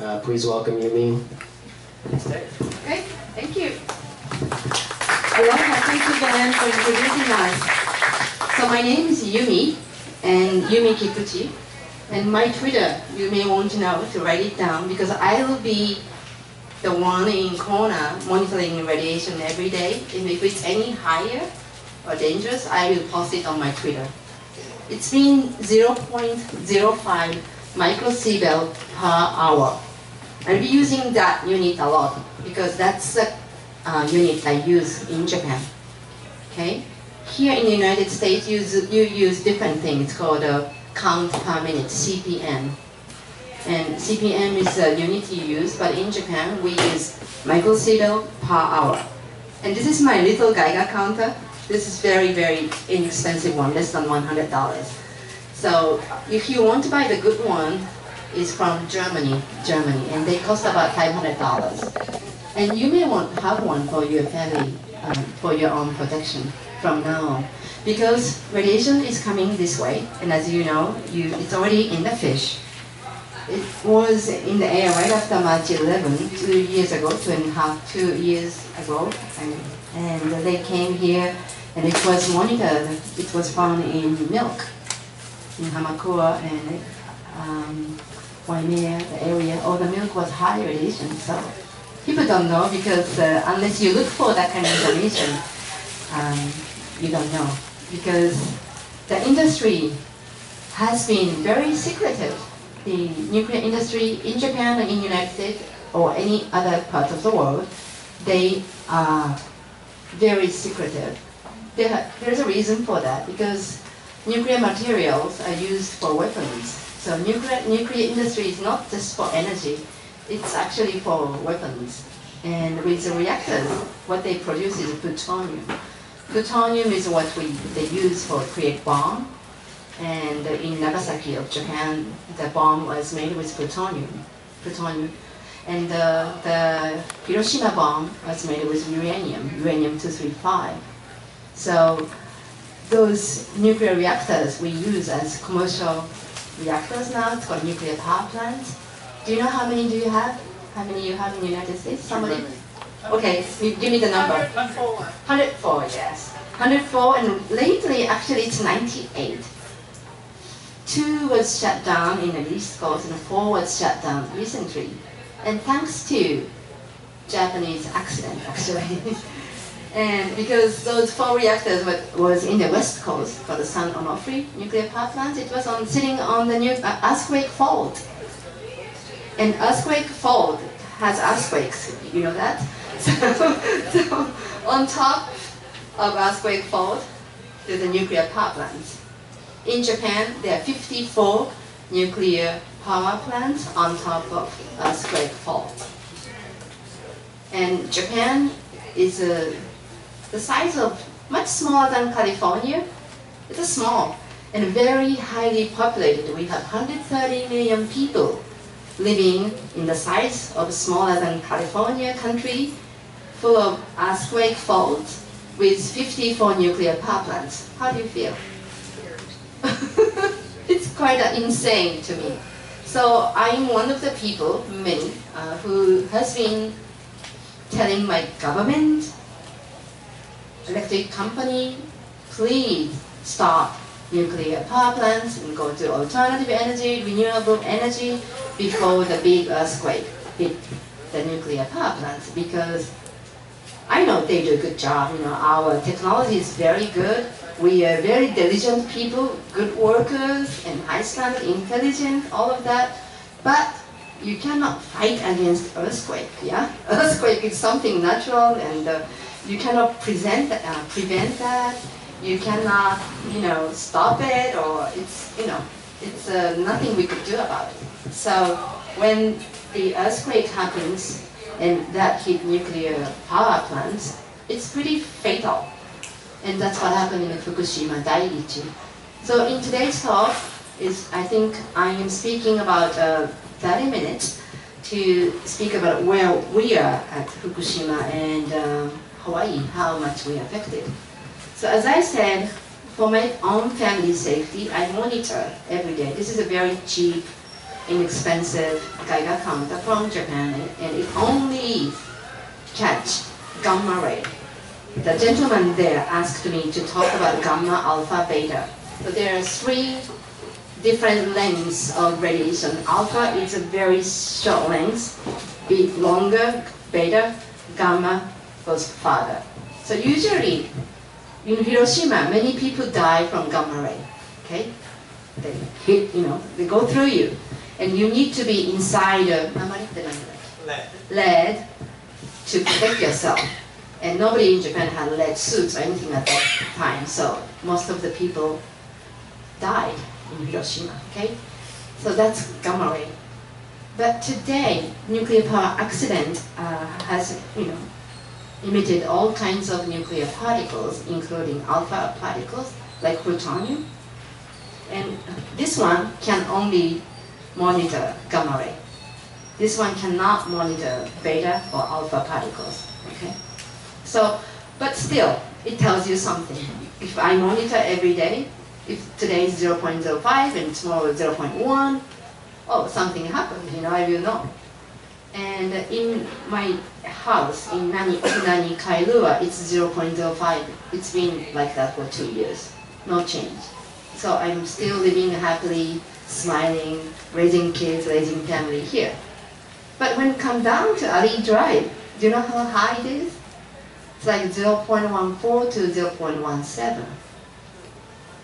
Please welcome Yumi. Okay, thank you. Aloha, thank you again for introducing us. So my name is Yumi, and Yumi Kikuchi. And my Twitter, you may want to know to write it down, because I will be the one in Kona monitoring radiation every day. And if it's any higher or dangerous, I will post it on my Twitter. It's been 0.05 microsievert per hour. I'll be using that unit a lot because that's the unit I use in Japan. Okay? Here in the United States, you use different things. It's called a count per minute, CPM. And CPM is a unit you use, but in Japan, we use microsievert per hour. And this is my little Geiger counter. This is very, very inexpensive one, less than $100. So if you want to buy the good one, it's from Germany, and they cost about $500. And you may want to have one for your family, for your own protection from now on. Because radiation is coming this way, and as you know, it's already in the fish. It was in the air right after March 11, 2 years ago, 2 years ago, and they came here, and it was monitored. It was found in milk, in Hamakua and Waimea, the area. All the milk was high radiation, so people don't know because unless you look for that kind of information, you don't know. Because the industry has been very secretive. The nuclear industry in Japan and in the United States or any other part of the world, they are very secretive. There's a reason for that, because nuclear materials are used for weapons. So nuclear industry is not just for energy, it's actually for weapons. And with the reactors, what they produce is plutonium. Plutonium is what they use for create bomb. And in Nagasaki of Japan, the bomb was made with plutonium. And the Hiroshima bomb was made with uranium-235. So those nuclear reactors we use as commercial reactors now. It's called nuclear power plants. Do you know how many do you have? How many you have in the United States? Somebody? Okay, give me the number. 104, yes. 104, and lately, actually, it's 98. 2 was shut down in the East Coast, and 4 was shut down recently. And thanks to Japanese accident, actually. And because those 4 reactors was in the West Coast for the San Onofre nuclear power plant, it was sitting on the earthquake fault. And earthquake fault has earthquakes, you know that? So on top of earthquake fault, there's a nuclear power plant. In Japan, there are 54 nuclear power plants on top of earthquake fault. And Japan is the size of much smaller than California. It's small and very highly populated. We have 130 million people living in the size of smaller than California country, full of earthquake faults with 54 nuclear power plants. How do you feel? It's quite insane to me. So I'm one of the people, many, who has been telling my government, electric company, please stop nuclear power plants and go to alternative energy, renewable energy before the big earthquake hit the nuclear power plants. Because I know they do a good job. You know, our technology is very good. We are very diligent people, good workers, and high standard, intelligent, all of that. But you cannot fight against earthquake. Yeah, earthquake is something natural, and you cannot prevent that. You cannot, stop it, or it's nothing we could do about it. So when the earthquake happens and that hit nuclear power plants, it's pretty fatal. And that's what happened in Fukushima Daiichi. So in today's talk, I think I am speaking about 30 minutes to speak about where we are at Fukushima and Hawaii, how much we are affected. So as I said, for my own family safety, I monitor every day. This is a very cheap inexpensive Geiger counter from Japan, and it only catch gamma ray. The gentleman there asked me to talk about gamma, alpha, beta. So there are 3 different lengths of radiation. Alpha is a very short length, bit longer, beta, gamma goes farther. So usually in Hiroshima, many people die from gamma ray. Okay, they hit, they go through you, and you need to be inside a lead to protect yourself. And nobody in Japan had lead suits or anything at that time, so most of the people died in Hiroshima. Okay, so that's gamma ray. But today, nuclear power accident has, emitted all kinds of nuclear particles, including alpha particles like plutonium. And this one can only monitor gamma ray. This one cannot monitor beta or alpha particles. Okay, so but still, it tells you something. If I monitor every day, if today is 0.05 and tomorrow is 0.1, oh, something happened, I will know. And in my house in Nani, Kailua, it's 0.05. It's been like that for 2 years, no change. So I'm still living happily, smiling, raising kids, raising family here. But when it comes down to Ali Drive, do you know how high it is? It's like 0.14 to 0.17.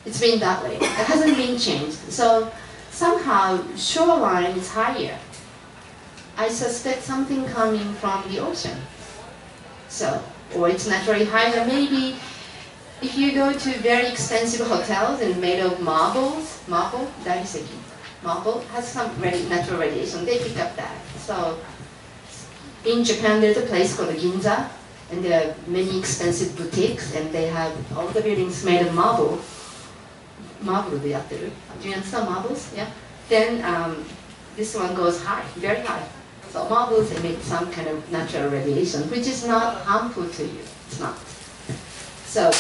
It's been that way. It hasn't been changed. So somehow shoreline is higher. I suspect something coming from the ocean. So, or it's naturally higher. Maybe if you go to very expensive hotels and made of marble, Daiseki, marble has some natural radiation. They pick up that. So in Japan, there's a place called Ginza, and there are many expensive boutiques, and they have all the buildings made of marble. Marble, do you understand marbles? Yeah. Then this one goes high, very high. So marbles emit some kind of natural radiation, which is not harmful to you. It's not. So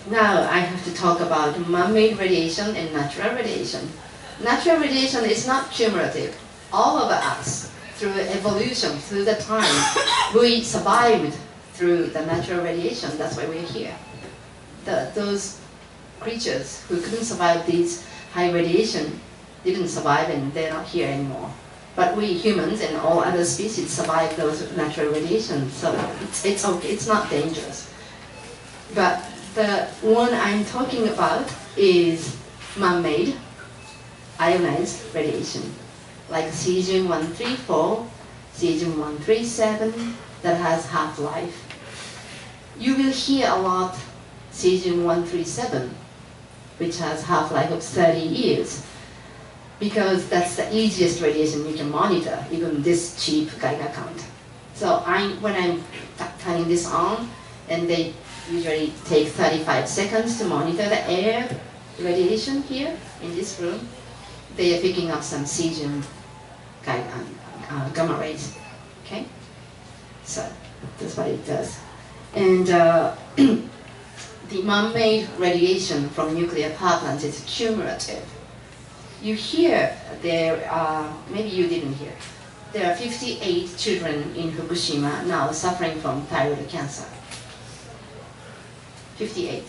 now I have to talk about man-made radiation and natural radiation. Natural radiation is not cumulative. All of us, through evolution, through the time, we survived through the natural radiation. That's why we're here. Those creatures who couldn't survive these high radiation didn't survive, and they're not here anymore. But we humans and all other species survive those natural radiation, so it's okay, it's not dangerous. But the one I'm talking about is man-made ionized radiation, like cesium-134, cesium-137, that has half-life. You will hear a lot cesium-137, which has half-life of 30 years, because that's the easiest radiation you can monitor, even this cheap Geiger count. So when I'm turning this on, and they usually take 35 seconds to monitor the air radiation here in this room, they are picking up some cesium gamma rays. Okay, so that's what it does. And the man-made radiation from nuclear power plants is cumulative. You hear there are, maybe you didn't hear, there are 58 children in Fukushima now suffering from thyroid cancer. 58.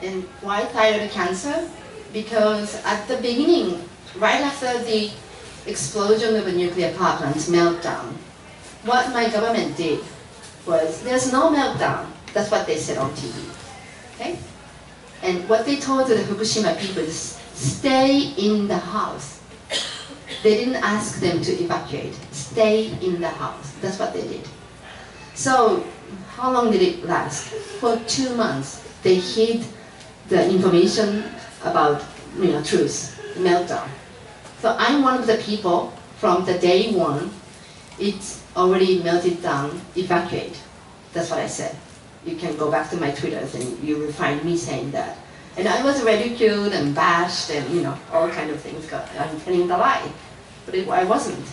And why thyroid cancer? Because at the beginning, right after the explosion of a nuclear power plant's meltdown, what my government did was, there's no meltdown. That's what they said on TV. Okay? And what they told the Fukushima people is, stay in the house. They didn't ask them to evacuate. Stay in the house. That's what they did. So how long did it last? For 2 months, they hid the information about, truth, meltdown. So I'm one of the people from the day one, it's already melted down, evacuate. That's what I said. You can go back to my Twitters and you will find me saying that. And I was ridiculed and bashed and, all kind of things. I'm telling the lie. But I wasn't.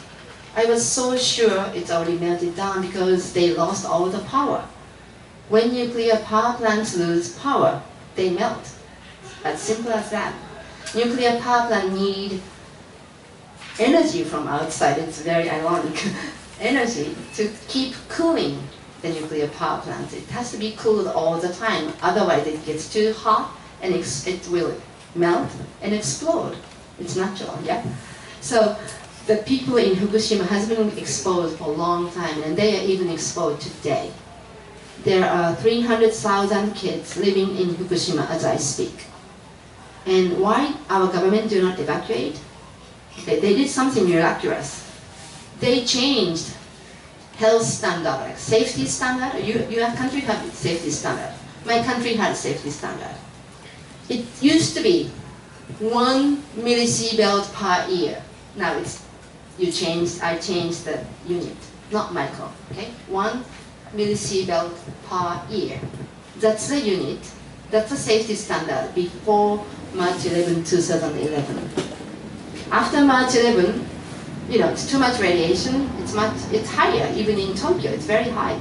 I was so sure it's already melted down because they lost all the power. When nuclear power plants lose power, they melt. As simple as that. nuclear power plant need energy from outside. It's very ironic. Energy to keep cooling the nuclear power plant. It has to be cooled all the time, otherwise it gets too hot and it will melt and explode. It's natural, yeah? So the people in Fukushima has been exposed for a long time, and they are even exposed today. There are 300,000 kids living in Fukushima as I speak. And why our government do not evacuate? Okay, they did something miraculous. They changed health standard, like safety standard. Your country have safety standard. My country has safety standard. It used to be 1 millisievert per year. Now I changed the unit, not micro, okay? 1 millisievert per year. That's the unit, that's the safety standard before March 11, 2011. After March 11, it's too much radiation, it's higher, even in Tokyo, it's very high.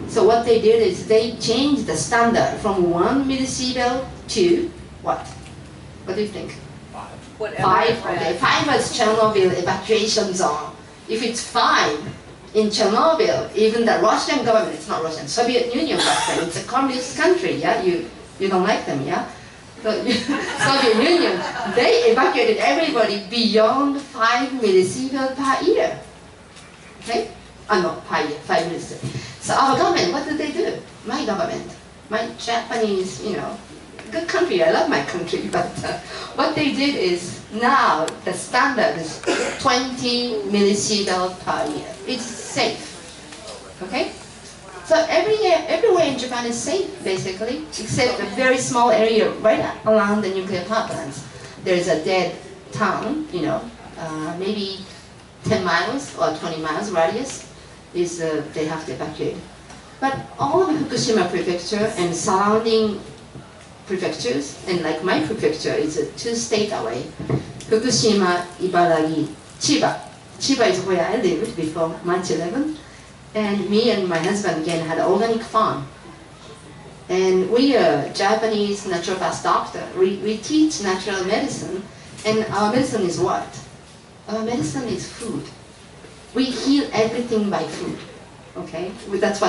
So what they did is they changed the standard from 1 millisievert to what? What do you think? 5, okay. 5 was Chernobyl evacuation zone. If it's 5 in Chernobyl, even the Russian government, it's not Russian, Soviet Union back then, it's a communist country, yeah? You don't like them, yeah? So, Soviet Union, they evacuated everybody beyond 5 millisievert per year. Okay? No, per year, 5 millisievert. So our government, what did they do? My government, my Japanese, good country, I love my country, but what they did is now the standard is 20 millisievert per year. It's safe. Okay? So everywhere in Japan is safe, basically, except a very small area right around the nuclear power plants. There's a dead town, maybe 10 miles or 20 miles radius, they have to evacuate. But all of Fukushima prefecture and surrounding prefectures, and like my prefecture is 2 states away, Fukushima, Ibaraki, Chiba. Chiba is where I lived before March 11. And me and my husband again had an organic farm. And we are Japanese naturopath doctor. We teach natural medicine, and our medicine is what? Our medicine is food. We heal everything by food. Okay? That's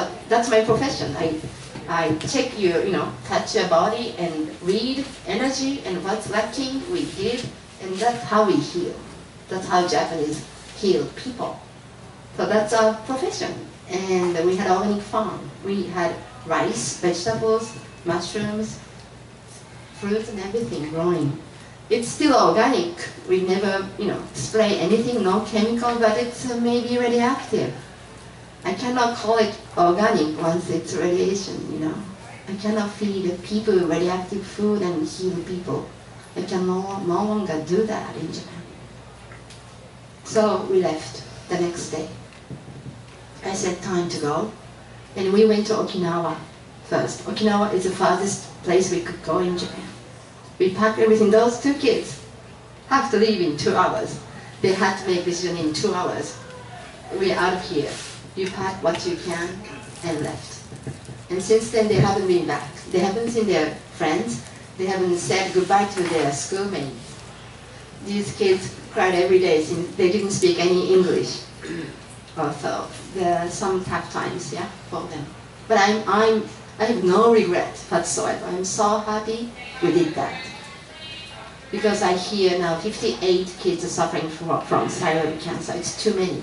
my profession. I check touch your body and read energy and what's lacking, we give, and that's how we heal. That's how Japanese heal people. So that's our profession. And we had an organic farm. We had rice, vegetables, mushrooms, fruits and everything growing. It's still organic. We never, spray anything, no chemical, but it's maybe radioactive. I cannot call it organic once it's radiation, I cannot feed people radioactive food and heal people. I can no longer do that in Japan. So we left the next day. I said, time to go. And we went to Okinawa first. Okinawa is the farthest place we could go in Japan. We packed everything. Those 2 kids have to leave in 2 hours. They had to make decision in 2 hours. We're out of here. You pack what you can and left. And since then, they haven't been back. They haven't seen their friends. They haven't said goodbye to their schoolmates. These kids cried every day since they didn't speak any English. So there are some tough times, yeah, for them. But I have no regret whatsoever. I'm so happy we did that. Because I hear now 58 kids are suffering from thyroid cancer. It's too many.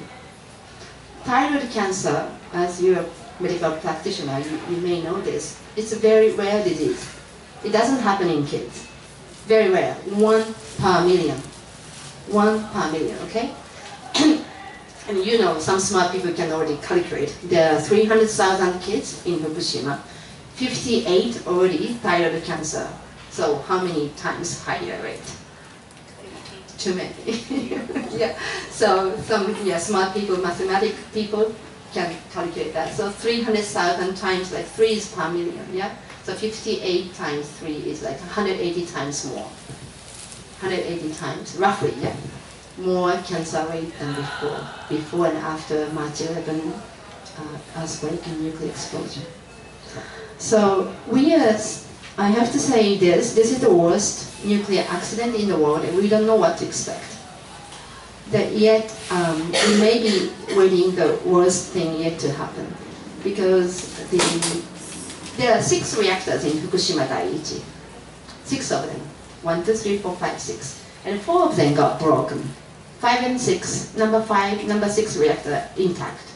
Thyroid cancer, as you're a medical practitioner, you may know this, it's a very rare disease. It doesn't happen in kids. Very rare. 1 per million. 1 per million, okay? And some smart people can already calculate. There are 300,000 kids in Fukushima, 58 already thyroid cancer. So how many times higher rate? Too many. Yeah. So some smart people, mathematic people can calculate that. So 300,000 times, like 3 is per million, yeah? So 58 times 3 is like 180 times more. 180 times, roughly, yeah? More cancer rate than before and after March 11 earthquake and nuclear explosion. So we are I have to say this is the worst nuclear accident in the world, and we don't know what to expect. That yet, we may be waiting the worst thing yet to happen, because there are 6 reactors in Fukushima Daiichi. 6 of them. 1, 2, 3, 4, 5, 6. And 4 of them got broken. 5 and 6, number 5, number 6 reactor intact.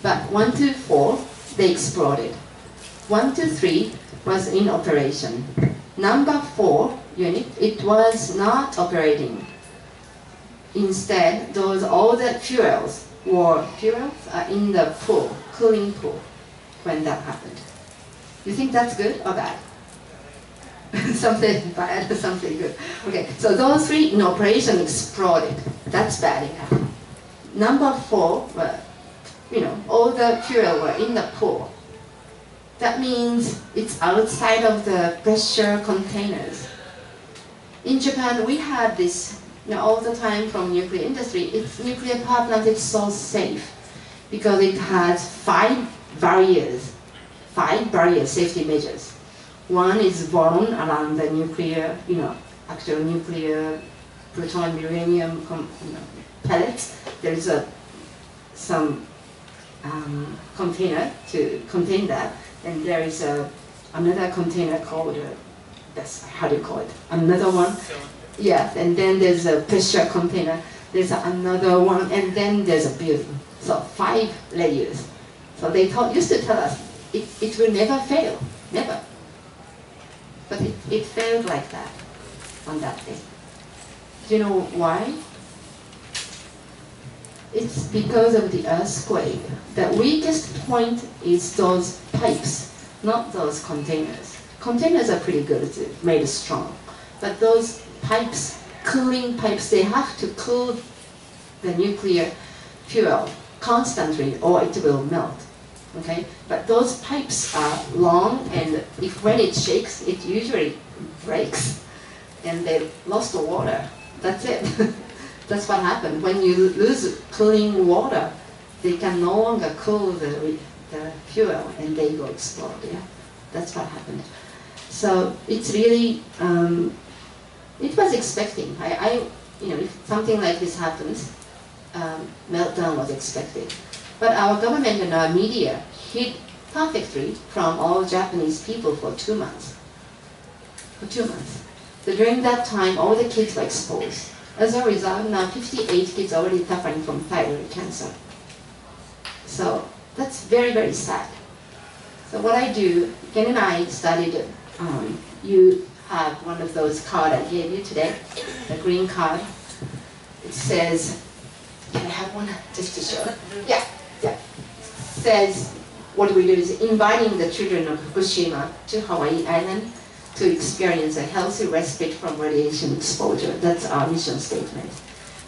But 1, 2, 4, they exploded. 1, 2, 3 was in operation. Number 4 unit, it was not operating. Instead, all the fuels are in the pool, cooling pool, when that happened. You think that's good or bad? Something bad or something good? Okay, so those 3 in operation exploded. That's bad enough. Number 4, all the fuel were in the pool. That means it's outside of the pressure containers. In Japan, we had this all the time from nuclear industry. Nuclear power plant is so safe because it has 5 barriers, safety measures. One is boron around the nuclear, actual nuclear plutonium, uranium pellets. There is some container to contain that. And there is another container called, how do you call it? Another one. Yeah, and then there's a pressure container. There's another one, and then there's a building. So 5 layers. So they used to tell us it will never fail, never. But it failed like that on that day. Do you know why? It's because of the earthquake. The weakest point is those pipes, not those containers. Containers are pretty good, it's made strong. But those pipes, cooling pipes, they have to cool the nuclear fuel constantly or it will melt. Okay? But those pipes are long, and when it shakes, it usually breaks. And they lost the water. That's it. That's what happened. When you lose cooling water, they can no longer cool the fuel, and they go explode. Yeah, that's what happened. So it's really, it was expecting. If something like this happens, meltdown was expected. But our government and our media hid perfectly from all Japanese people for 2 months. For 2 months. So during that time, all the kids were exposed. As a result, now 58 kids are already suffering from thyroid cancer. So that's very, very sad. So what I do, Ken and I studied, you have one of those cards I gave you today, the green card. It says, can I have one just to show? Yeah. It says, what we do is inviting the children of Fukushima to Hawaii Island to experience a healthy respite from radiation exposure. That's our mission statement.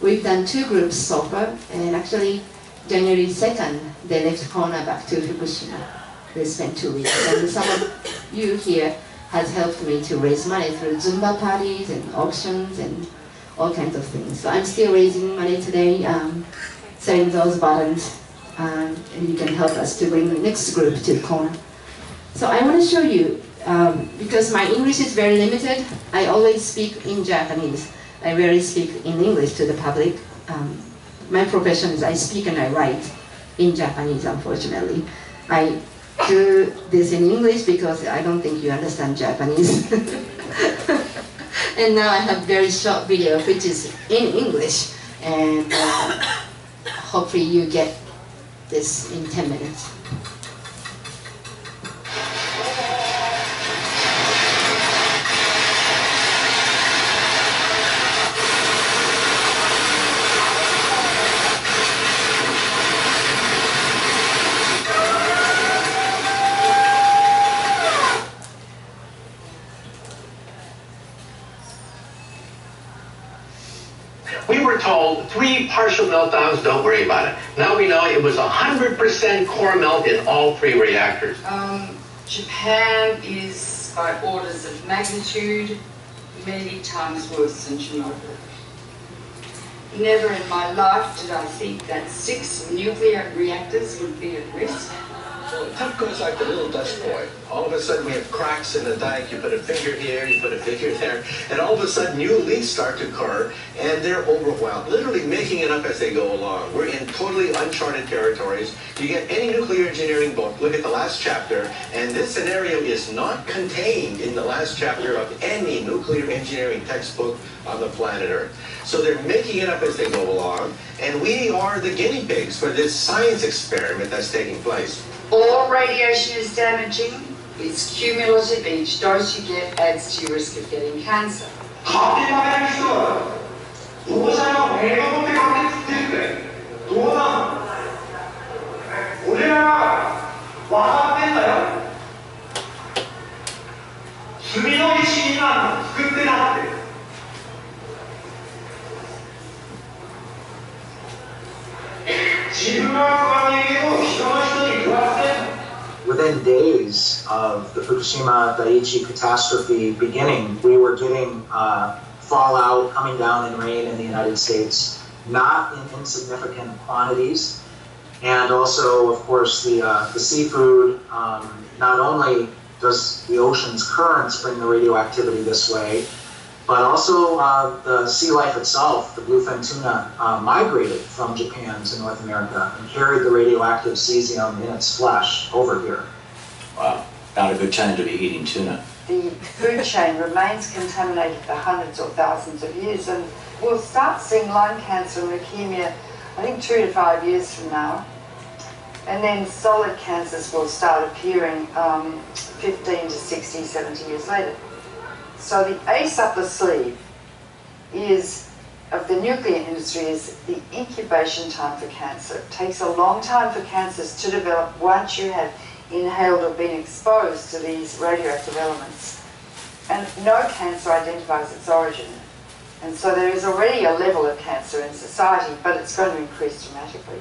We've done 2 groups so far, and actually January 2nd, they left Kona back to Fukushima. They spent 2 weeks. And some of you here has helped me to raise money through Zumba parties and auctions and all kinds of things. So I'm still raising money today, selling those buttons, and you can help us to bring the next group to Kona. So I want to show you, because my English is very limited, I always speak in Japanese. I rarely speak in English to the public. My profession is I speak and I write in Japanese, unfortunately. I do this in English because I don't think you understand Japanese. And now I have very short video which is in English, and hopefully you get this in 10 minutes. We were told 3 partial meltdowns, don't worry about it. Now we know it was 100% core melt in all 3 reactors. Japan is, by orders of magnitude, many times worse than Chernobyl. Never in my life did I think that 6 nuclear reactors would be at risk. Well, TEPCO is like the little dust boy. All of a sudden we have cracks in the dike, you put a finger here, you put a finger there, and all of a sudden new leaks start to occur, and they're overwhelmed, literally making it up as they go along. We're in totally uncharted territories. You get any nuclear engineering book, look at the last chapter, and this scenario is not contained in the last chapter of any nuclear engineering textbook on the planet Earth. So they're making it up as they go along, and we are the guinea pigs for this science experiment that's taking place. All radiation is damaging. It's cumulative. Each dose you get adds to your risk of getting cancer. Within days of the Fukushima Daiichi catastrophe beginning, we were getting fallout coming down in rain in the United States, not in insignificant quantities. And also, of course, the seafood, not only does the ocean's currents bring the radioactivity this way, but also the sea life itself, the bluefin tuna, migrated from Japan to North America and carried the radioactive cesium in its flesh over here. Wow, not a good time to be eating tuna. The food chain remains contaminated for hundreds or thousands of years, and we'll start seeing lung cancer and leukemia, I think 2 to 5 years from now. And then solid cancers will start appearing 15 to 60, 70 years later. So the ace up the sleeve of the nuclear industry is the incubation time for cancer. It takes a long time for cancers to develop once you have inhaled or been exposed to these radioactive elements. And no cancer identifies its origin. And so there is already a level of cancer in society, but it's going to increase dramatically.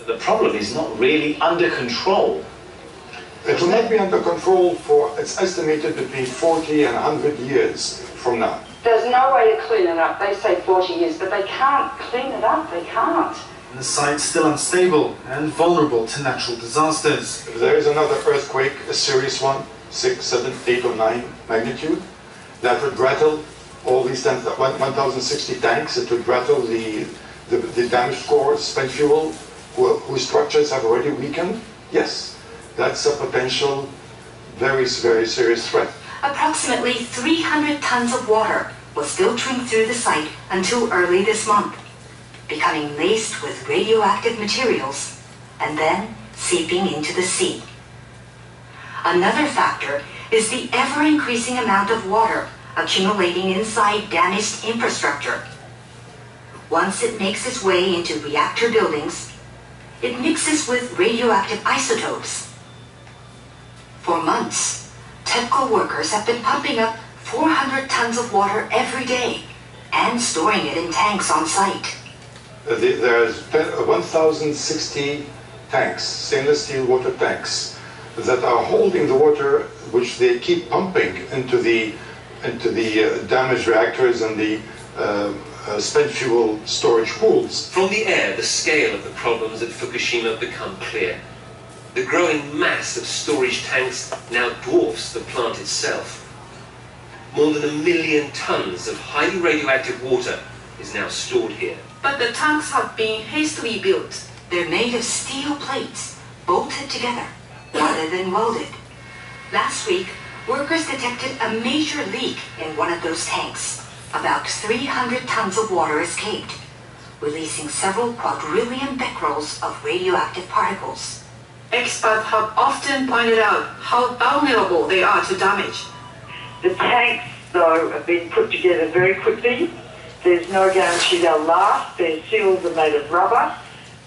The problem is not really under control. It will not be under control for, it's estimated, between 40 and 100 years from now. There's no way to clean it up. They say 40 years, but they can't clean it up. They can't. And the site's still unstable and vulnerable to natural disasters. If there is another earthquake, a serious one, 6, 7, 8 or 9 magnitude, that would rattle all these 1,060 tanks. It would rattle the damaged cores, spent fuel, whose structures have already weakened. Yes. That's a potential very, very serious threat. Approximately 300 tons of water was filtering through the site until early this month, becoming laced with radioactive materials and then seeping into the sea. Another factor is the ever-increasing amount of water accumulating inside damaged infrastructure. Once it makes its way into reactor buildings, it mixes with radioactive isotopes. For months, TEPCO workers have been pumping up 400 tons of water every day and storing it in tanks on site. There's 1,060 tanks, stainless steel water tanks, that are holding the water which they keep pumping into the damaged reactors and the spent fuel storage pools. From the air, the scale of the problems at Fukushima become clear. The growing mass of storage tanks now dwarfs the plant itself. More than 1 million tons of highly radioactive water is now stored here. But the tanks have been hastily built. They're made of steel plates, bolted together, rather than welded. Last week, workers detected a major leak in one of those tanks. About 300 tons of water escaped, releasing several quadrillion becquerels of radioactive particles. Experts have often pointed out how vulnerable they are to damage. The tanks, though, have been put together very quickly. There's no guarantee they'll last. Their seals are made of rubber,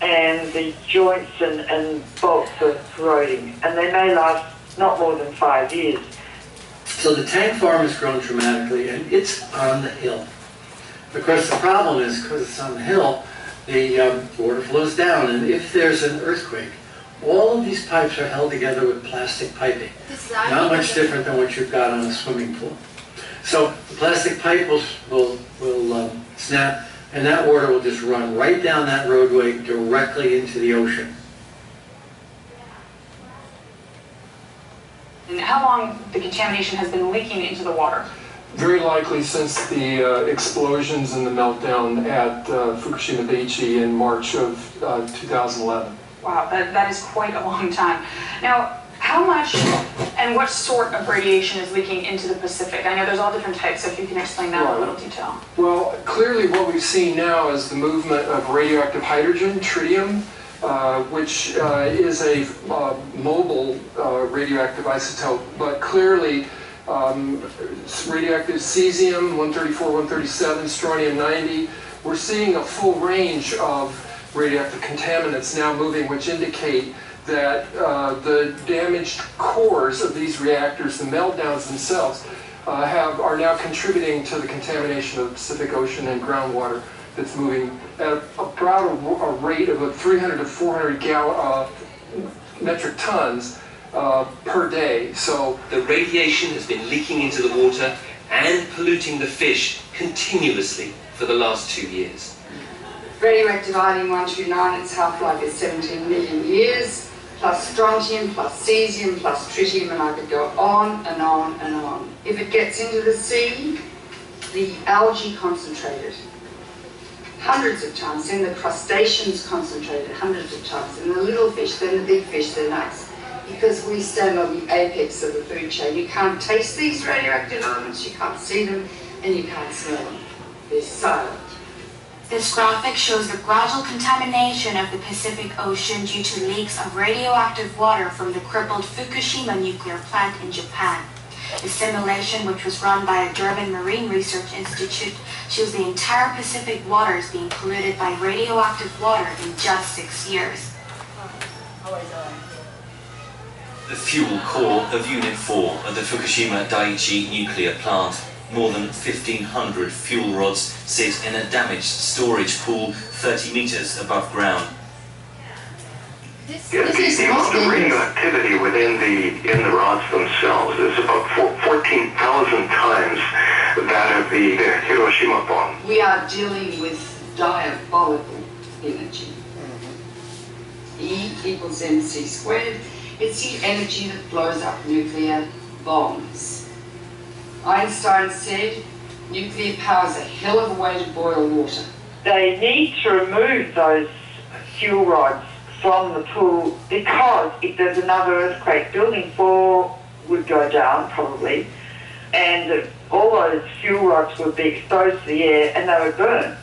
and the joints and bolts are corroding. And they may last not more than 5 years. So the tank farm has grown dramatically, and it's on the hill. Of course, the problem is, because it's on the hill, the water flows down, and if there's an earthquake, all of these pipes are held together with plastic piping. Not much different than what you've got on a swimming pool. So the plastic pipe will snap, and that water will just run right down that roadway directly into the ocean. how long the contamination has been leaking into the water? Very likely since the explosions and the meltdown at Fukushima Daiichi in March of 2011. Wow, that is quite a long time. Now, how much and what sort of radiation is leaking into the Pacific? I know there's all different types, so if you can explain that in a little detail. Well, clearly what we've seen now is the movement of radioactive hydrogen, tritium, which is a mobile radioactive isotope, but clearly radioactive cesium, 134, 137, strontium-90. We're seeing a full range of radioactive contaminants now moving, which indicate that the damaged cores of these reactors, the meltdowns themselves, are now contributing to the contamination of the Pacific Ocean and groundwater that's moving at about a rate of 300 to 400 metric tons per day. So the radiation has been leaking into the water and polluting the fish continuously for the last 2 years. Radioactive iodine-129, its half-life is 17 million years, plus strontium, plus cesium, plus tritium, and I could go on and on and on. If it gets into the sea, the algae concentrated hundreds of times, then the crustaceans concentrated hundreds of times, and the little fish, then the big fish, they're nice. Because we stand on the apex of the food chain. You can't taste these radioactive elements, you can't see them, and you can't smell them. They're silent. This graphic shows the gradual contamination of the Pacific Ocean due to leaks of radioactive water from the crippled Fukushima nuclear plant in Japan. The simulation, which was run by a German Marine Research Institute, shows the entire Pacific waters being polluted by radioactive water in just 6 years. The fuel core of Unit 4 of the Fukushima Daiichi nuclear plant. More than 1,500 fuel rods sit in a damaged storage pool 30 meters above ground. The amount of radioactivity within the rods themselves is about 14,000 times that of the Hiroshima bomb. We are dealing with diabolical energy. E equals mc squared. It's the energy that blows up nuclear bombs. Einstein said, nuclear power is a hell of a way to boil water. They need to remove those fuel rods from the pool because if there's another earthquake, building 4 would go down probably, and all those fuel rods would be exposed to the air and they would burn,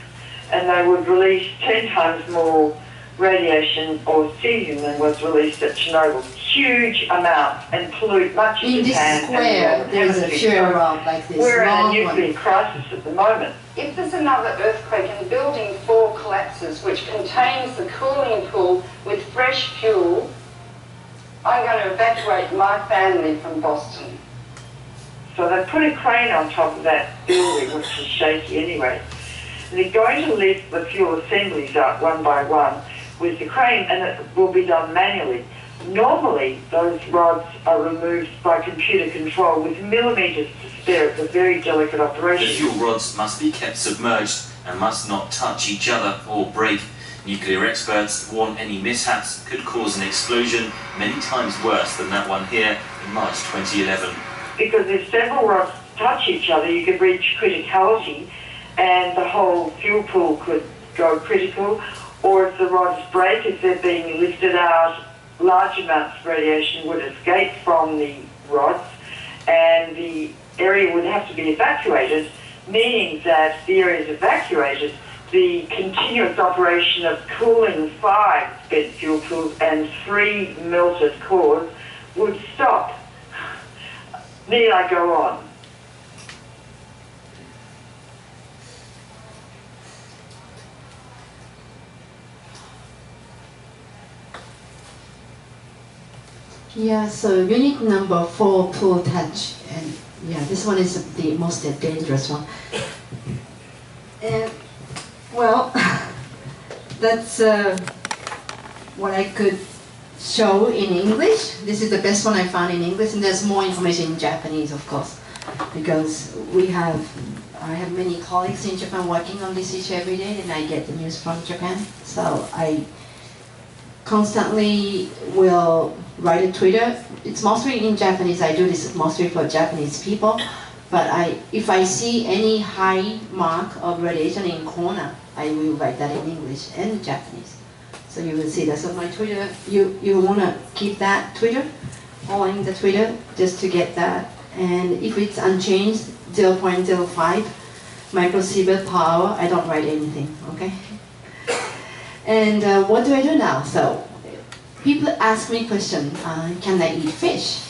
and they would release 10 times more radiation or cesium than was released at Chernobyl. Huge amounts, and pollute much of Japan. In this square, there is a fuel rod like this. We're in a nuclear crisis at the moment. If there's another earthquake and building 4 collapses, which contains the cooling pool with fresh fuel, I'm going to evacuate my family from Boston. So they put a crane on top of that building, which is shaky anyway. And they're going to lift the fuel assemblies up one by one with the crane, and it will be done manually. Normally, those rods are removed by computer control with millimetres to spare. It's a very delicate operation. The fuel rods must be kept submerged and must not touch each other or break. Nuclear experts warn any mishaps could cause an explosion many times worse than that one here in March 2011. Because if several rods touch each other, you could reach criticality and the whole fuel pool could go critical. Or if the rods break, if they're being lifted out, large amounts of radiation would escape from the rods and the area would have to be evacuated, meaning that the area is evacuated, the continuous operation of cooling 5 spent fuel pools and 3 melted cores would stop. Need I go on? Yeah, so unit number 4, pool touch, and yeah, this one is the most dangerous one. And well, that's what I could show in English. This is the best one I found in English, and there's more information in Japanese, of course, because I have many colleagues in Japan working on this issue every day, and I get the news from Japan. So I constantly will write a Twitter. It's mostly in Japanese. I do this mostly for Japanese people. But if I see any high mark of radiation in Kona, I will write that in English and Japanese. So you will see that. So my Twitter, you want to keep that Twitter, following the Twitter, just to get that. And if it's unchanged, 0.05 microsievert power, I don't write anything, okay? And what do I do now? So people ask me question, can I eat fish?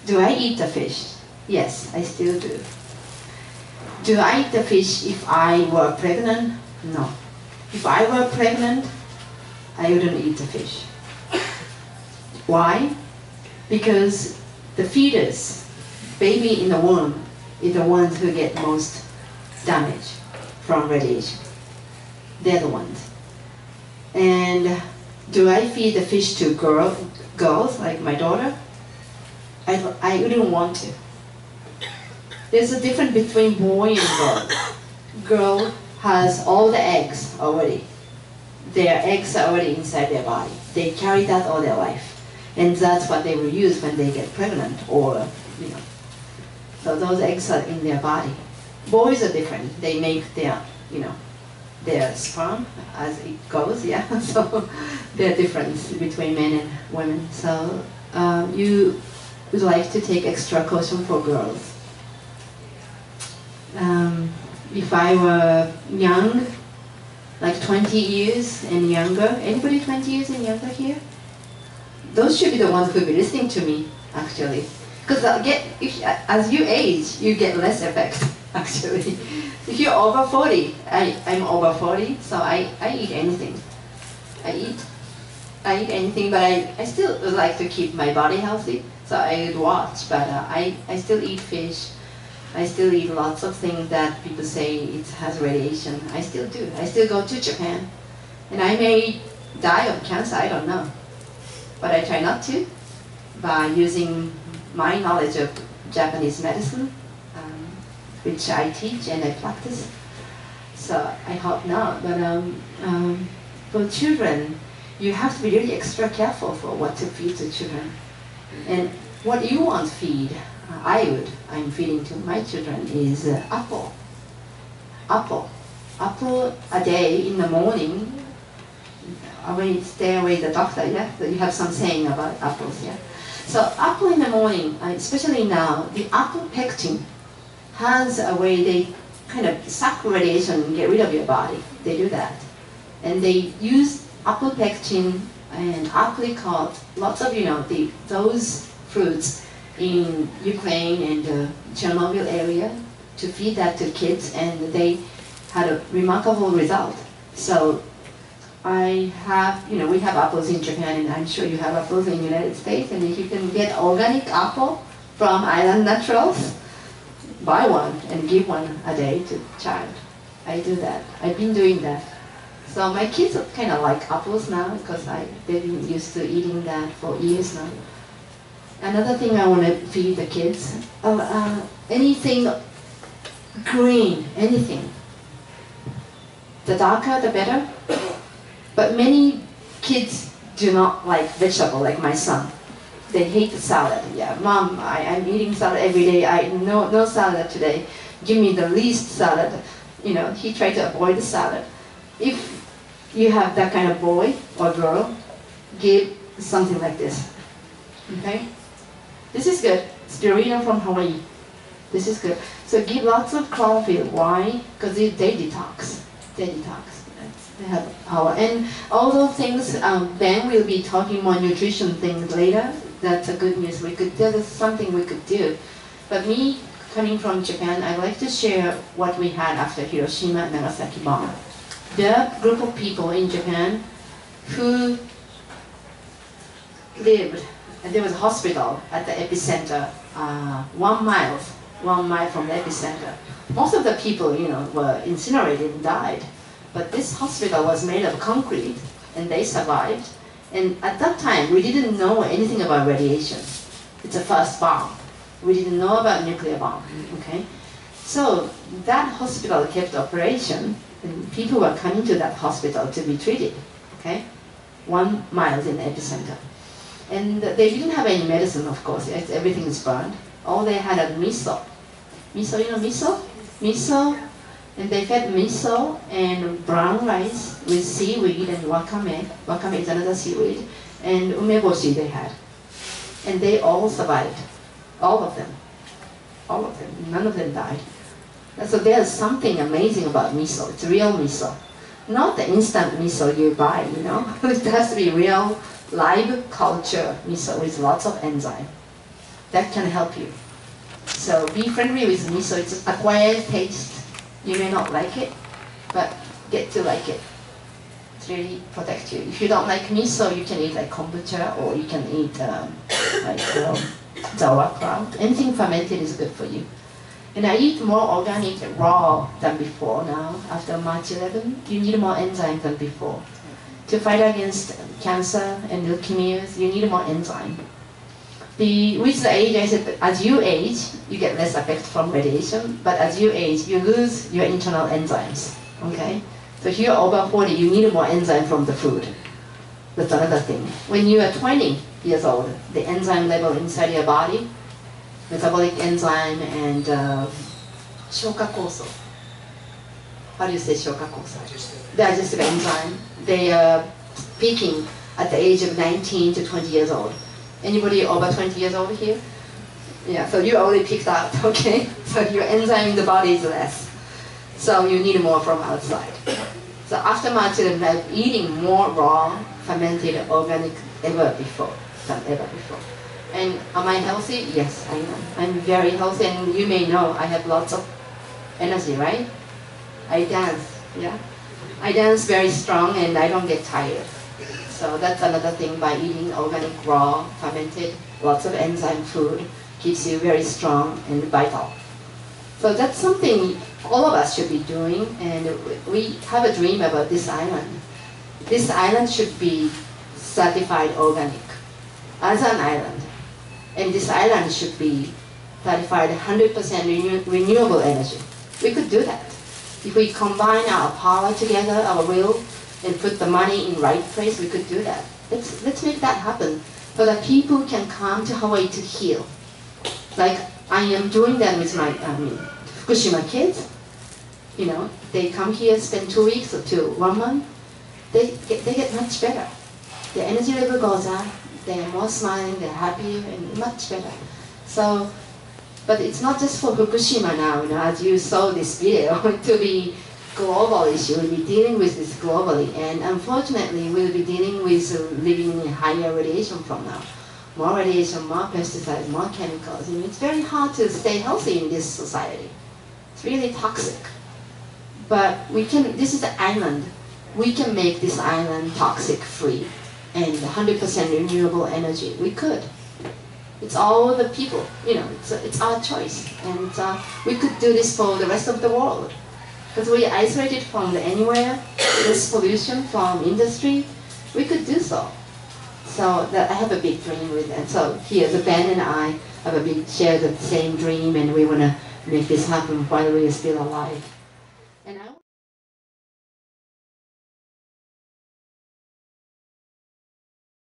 Do I eat the fish? Yes, I still do. Do I eat the fish if I were pregnant? No. If I were pregnant, I wouldn't eat the fish. Why? Because the fetus, baby in the womb, is the ones who get most damage from radiation. They're the ones. And do I feed the fish to girls like my daughter? I wouldn't want to. There's a difference between boy and girl. Girl has all the eggs already. Their eggs are already inside their body. They carry that all their life. And that's what they will use when they get pregnant or, you know. So those eggs are in their body. Boys are different. They make their, you know, their sperm as it goes, yeah. So there are differences between men and women. So you would like to take extra caution for girls. If I were young, like 20 years and younger, anybody 20 years and younger here? Those should be the ones who will be listening to me, actually. Because as you age, you get less effect, actually. If you're over 40, I'm over 40, so I eat anything. I eat anything, but I still would like to keep my body healthy, so I would watch, but I still eat fish. I still eat lots of things that people say it has radiation. I still do. I still go to Japan. And I may die of cancer, I don't know. But I try not to by using my knowledge of Japanese medicine, which I teach and I practice. So I hope not. But for children, you have to be really extra careful for what to feed to children. And what you want to feed, I'm feeding to my children is apple. Apple a day in the morning. When you stay away the doctor, yeah? So you have some saying about apples, yeah? So apple in the morning, especially now, the apple pectin has a way they kind of suck radiation and get rid of your body. They do that. And they use apple pectin and apricot, lots of, you know, those fruits in Ukraine and the Chernobyl area to feed that to kids, and they had a remarkable result. So I have, you know, we have apples in Japan, and I'm sure you have apples in the United States, and if you can get organic apple from Island Naturals, buy one and give one a day to child. I do that. I've been doing that. So my kids kind of like apples now because they've been used to eating that for years now. Another thing I want to feed the kids, anything green, anything. The darker, the better. But many kids do not like vegetable, like my son. They hate the salad. Yeah, Mom, I'm eating salad every day. No salad today. Give me the least salad. You know, he tried to avoid the salad. If you have that kind of boy or girl, give something like this. Okay? This is good. Spirulina from Hawaii. This is good. So give lots of chlorophyll. Why? Because they detox. They detox. They have power. And all those things, Ben will be talking more nutrition things later. That's a good news. That is something we could do. But me, coming from Japan, I'd like to share what we had after Hiroshima and Nagasaki bomb. There are a group of people in Japan who lived, and there was a hospital at the epicenter, 1 mile from the epicenter. Most of the people, you know, were incinerated and died. But this hospital was made of concrete, and they survived. And at that time, we didn't know anything about radiation. It's a first bomb. We didn't know about nuclear bomb, okay? So that hospital kept operation, and people were coming to that hospital to be treated, okay? 1 mile in the epicenter. And they didn't have any medicine, of course. Everything is burned. All they had was miso. Miso, you know miso? Miso, and they fed miso and brown rice with seaweed and wakame. Wakame is another seaweed. And umeboshi they had. And they all survived. All of them. All of them. None of them died. So there's something amazing about miso. It's real miso. Not the instant miso you buy, you know. It has to be real, live culture miso with lots of enzyme. That can help you. So be friendly with miso. It's an acquired taste. You may not like it, but get to like it. It really protects you. If you don't like miso, you can eat like kombucha, or you can eat sauerkraut. Anything fermented is good for you. And I eat more organic raw than before now. After March 11, you need more enzyme than before. To fight against cancer and leukemias, you need more enzyme. With the age, I said, as you age, you get less effect from radiation, but as you age, you lose your internal enzymes, okay? So if you're over 40, you need more enzyme from the food. That's another thing. When you are 20 years old, the enzyme level inside your body, metabolic enzyme and shokakoso. How do you say shokakoso? Digestive enzyme. They are peaking at the age of 19 to 20 years old. Anybody over 20 years old here? Yeah, so you already picked out, okay? So your enzyme in the body is less. So you need more from outside. So after March 11, I'm eating more raw, fermented, organic than ever before. And am I healthy? Yes, I am. I'm very healthy, and you may know I have lots of energy, right? I dance, yeah? I dance very strong and I don't get tired. So that's another thing by eating organic, raw, fermented, lots of enzyme food, keeps you very strong and vital. So that's something all of us should be doing, and we have a dream about this island. This island should be certified organic as an island. And this island should be certified 100% renewable energy. We could do that. If we combine our power together, our will, and put the money in right place, we could do that. Let's make that happen so that people can come to Hawaii to heal. Like I am doing that with my Fukushima kids. You know, they come here, spend 2 weeks or 1 month. They get much better. Their energy level goes up. They're more smiling. They're happier and much better. So, but it's not just for Fukushima now. You know, as you saw this video, to be global issue. We'll be dealing with this globally, and unfortunately, we'll be dealing with living in higher radiation from now. More radiation, more pesticides, more chemicals. And it's very hard to stay healthy in this society. It's really toxic. But we can. This is an island. We can make this island toxic-free and 100% renewable energy. We could. It's all the people. You know, it's our choice, and we could do this for the rest of the world. Because we are isolated from anywhere, this pollution from industry, we could do so. So I have a big dream with that. So here, the band and I share the same dream, and we want to make this happen while we are still alive. And